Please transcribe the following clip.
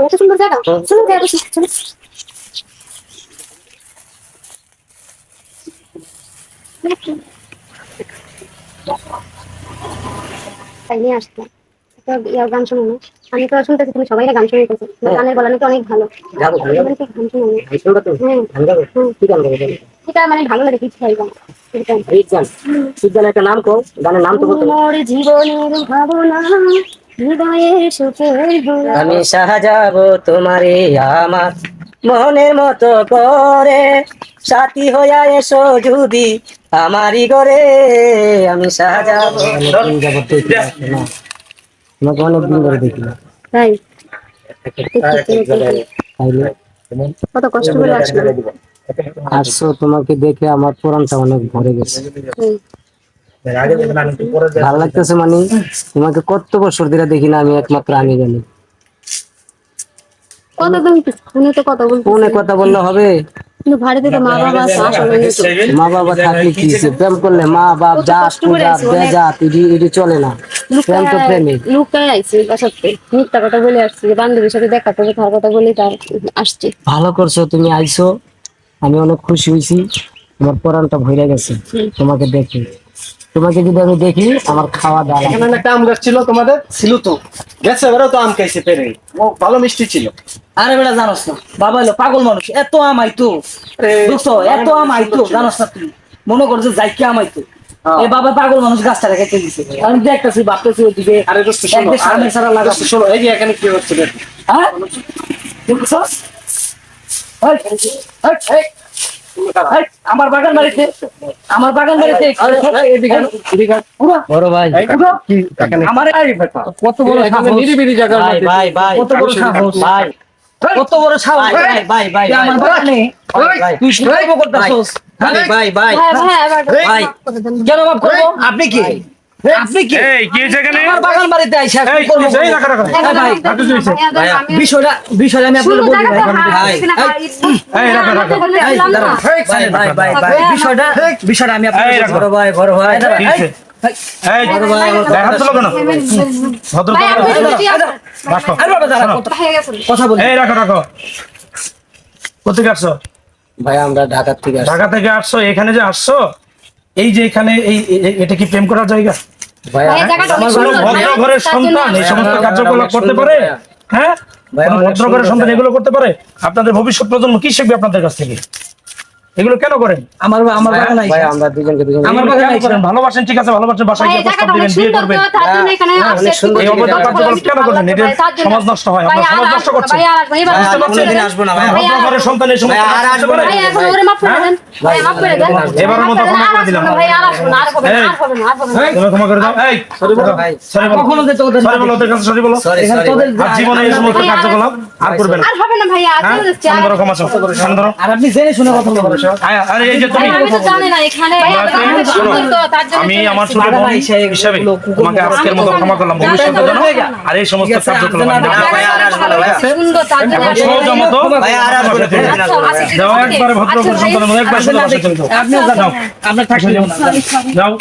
এত সুন্দর জায়গা, সুন্দর জায়গা বসে চলো। তাই নিয়ে আসলাম গান শোনো না। আমি তো শুনতেছি তুমি সবাই গান শুনতেছো, গানের গলা নাকি অনেক ভালো। গান শোনো এটা মানে ভালো লাগে কিছু গান। একটা নাম কও, গানের নাম তো বলতে। মোর জীবনের ভাবনা হৃদয়ে সুখের আমি সাজাবো তোমারে আমার মনের মতো করে, সাথী হইয়া এসো যদি আমারই ঘরে, আমি সাজাবো। তোমাকে অনেকদিন ধরে দেখি না, তাই কত কষ্ট করে আসলাম। আসছো, তোমাকে দেখে আমার পুরানটা অনেক ভরে গেছে। ভালো লাগতেছে মানে, তোমাকে কত বছর ধরে দেখি না আমি, একমাত্র আমি জানি। ফোনে কথা বললে হবে? মা বাবা থাকলে কি প্রেম করলে মা বাপ যা চলে না, প্রেম তো প্রেমে। লুকায় আইছি বাসাতে, মিথ্যা কথা বলে আসছি, বান্ধবীর সাথে দেখা করে তার কথা বলে তার আসছি। ভালো করছো তুমি আইছো, আমি অনেক খুশি হয়েছি, আমার পরানটা ভরে গেছে তোমাকে দেখি। তোমাকে যদি আমি দেখি আমার খাওয়া দাওয়া। এখানে একটা আম গাছ ছিল তোমাদের, ছিল তো গেছে, এবারেও তো আম খাইছে পেরে, ও ভালো মিষ্টি ছিল। আরে বেটা জানোস না, বাবা হলো পাগল মানুষ, এত আম আইতো এত আম আইতো জানোস না তুই, মনে করছে যাই কি আম আইতো। এই বাবা পাগল মানুষ গাছটা রেখে দিছে, আমি দেখতেছি ভাবতেছি ওইদিকে। আরে দোস্ত সামনে সারা লাগাচ্ছে, শোনো এই যে এখানে কি হচ্ছে দেখ। হ্যাঁ দেখছস, আমার বাগান বাড়িতে, আমার বাগান বাড়িতে বড় ভাই আমার কত বড় নিরিবিলি জায়গা, ভাই ভাই কত বড় সাহস, ভাই কত বড় সাহস, ভাই ভাই ভাই আমার বাগানে তুই শুরু করতেছস। ভাই ভাই ভাই কেন মাফ করবো? আপনি কি আপনি কি এই কি এখানে আমার বাগান বাড়িতে আইসা কি করব? এই রাখা রাখা ভাই বিষয়টা বিষয়টা আমি আপনাদের বলি ভাই, এই রাখা রাখা ভাই ভাই ভাই বিষয়টা বিষয়টা আমি আপনাদের বড় ভাই বড় ভাই এই বড় ভাই হাত তুলো কেন ভদ্র কথা বলি। এই রাখো রাখো, কোথা থেকে আসছো? ভাই আমরা ঢাকা থেকে আসছি। ঢাকা থেকে আসছো, এখানে যে আসছো, এই যে এখানে এই এটা কি প্রেম করার জায়গা? ভাই ভদ্র ঘরের সন্তান এই সমস্ত কার্যকলাপ করতে পারে? হ্যাঁ ভদ্র ঘরের সন্তান এগুলো করতে পারে? আপনাদের ভবিষ্যৎ প্রজন্ম কি শিখবে আপনাদের কাছ থেকে? এগুলো কেন করেন? আমার আমার বাগান নাই ভাই, আমরা দুজনকে দুজন আমার বাগান নাই করেন, ভালোবাসেন ঠিক আছে, ভালোবাসেন, বাসায় গিয়ে প্রস্তাব দিবেন, বিয়ে করবেন, এই অবৈধ কার্যকলাপ কেন করেন? এদের সমাজ নষ্ট হয়, আমরা সমাজ নষ্ট করছি। কোনদিন আসবো না ভাই, ভদ্র ঘরের সন্তান এই সমস্ত আর আসবো না ভাই, এখন ওরে মাফ করে দেন ভাই, মাফ করে দেন, এবারের মতো ক্ষমা করে দিলাম ভাই, আর আসবো না, আর হবে না, আর হবে না, আর হবে না, তুমি ক্ষমা করে দাও। এই সরি বলো ভাই, সরি বলো, কখনো যেতে ওদের সরি বলো, ওদের কাছে সরি বলো, তোদের জীবনে এই সমস্ত কার্যকলাপ আর করবে না, আর হবে না ভাই, আর যাচ্ছে আর ধরো ক্ষমা চাও, আর আপনি জেনে শুনে কথা বলবেন। আরে এই যে তুমি আমি তো জানি না এখানে আমি আমার ছোট বোন হিসেবে তোমাকে আজকের মতো ক্ষমা করলাম, ভবিষ্যতের জন্য আর এই সমস্ত কার্যক্রম ভাই আর আসবে না ভাই, সুন্দর তার জন্য সহজ মতো ভাই আর আসবে না, দাও একবারে ভদ্র করে সন্তানের মতো একবার শুধু বাসা চলে যাও, আপনিও যাও, আমরা থাকি যাও।